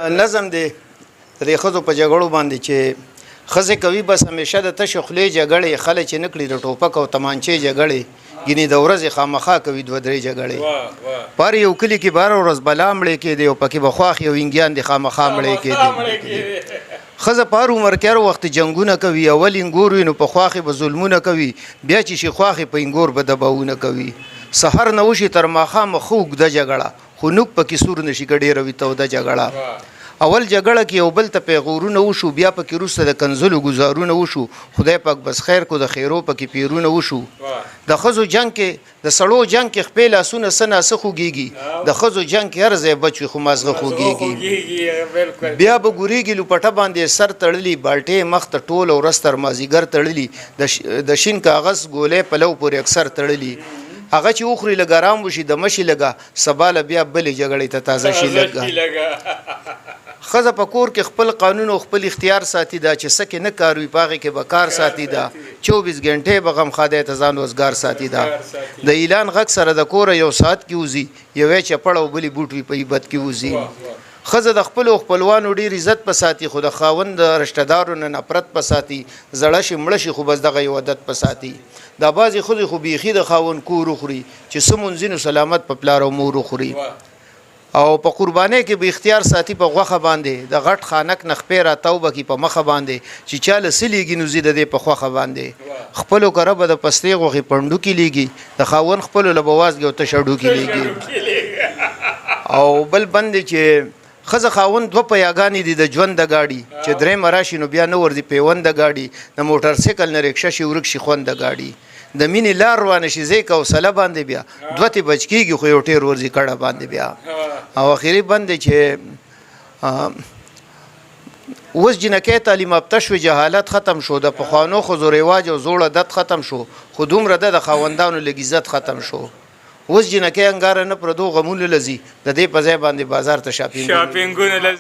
نظم دی د ښځو په جګړو باندې چې ښځې کوي بس همیشه د تشې خولې جګړې خلک چې نه کړي د ټوپک او تمانچې جګړې ګینې د ورځې خامخا کوي دوه درې جګړې پر یو کلي کې باره ورځ بلا مړې کېدی او پکې به خواښ یو انګیان د خامخا مړې کېدی ښځه په هر عمر کې هر وخت جنګونه کوي اول انګور وي نو په خواښې به ظلمونه کوي بیا چې شي خواښې په انګور به دباونه کوي سحر نه وشي تر ماښامه ښه اوږده جګړه خو نوک پکې سور نشي که ډېره وي توده جګړه اول جګړه کې یو بل ته پیغورونه وشو بیا پکې وروسته د کنځلو ګزارونه وشو خدای پاک بس خیر کو د خیرو پکې پیرونه وشو د ښځو جنګ کې د سړو جنګ کې خپې لاسونه څه ناڅه خوږېږي د ښځو جنګ کې هر ځای بچ وي خو مازغه خوږېږي بیا به ګورېږي لوپټه باندې سر تړلي بالټې مخ ته ټول ورځ تر مازدیګر تړلي د شین کاغذ ګولۍ پلو پورې اکثر تړلي هغه چې وخوري لږ ارام وشي د مشي لږه سبا له بیا بلې جګړې ته تازه شي لږه ښځه په کور کې خپل قانون او خپل اختیار ساتي دا چې څه کې نه کار وي په هغې کې به کار ساتي دا 24 ګنټې به غمخادی ته ځان روزګار ساتي دا د اعلان غږ سره د کوره یو ساعت کې وځي یوې چپړ او بلې بوټ وي په عبادت کې وځي ښځه د خپلو خپلوانو ډېر عزت په ساتي خو د خاوند د رشتهدارو نه نفرت په ساتي زړه شي مړه شي خو بس دغه یو عادت په ساتي دا بعضې ښځې خو بیخي د خاوند کور وخوري چې څه مونځي نو سلامت په پلار او مور وخوري او په قربانۍ کې به اختیار ساتي په غوښه باندې د غټ خانک نه خپې راتاو به کي په مخه باندې چې چا له څه لیږي نو ځي د دې په خوښه باندې خپلو کره به د پستې غوښې پنډو کې لیږي د خاوند خپلو له به وازګې او تشډو کې لیږي او بل بند چې ښځه خاوند دوه پیاګانې دي د ژوند د ګاډي چې درېیمه راشي نو بیا نه ورځي پیوند د ګاډي د موټر سایکل نه رکشه شي ورک شي خوند د ګاډي د مینې لار روانه شي ځای حوصله باندې بیا دوه تې بچ کېږي خو یو ټیر ورځي کډه باندې بیا او اخري بند دی چې اوس جنکۍ تعلیم یافته شوې جهالت ختم شو د پخوانو ښځو رواج او زوړ عادت ختم شو خو دومره د خاوندانو لږ عزت ختم شو اوس جنکۍ انګاره نه پردو غمونو لځي د دې په ځای باندې بازار ته شاپینګونه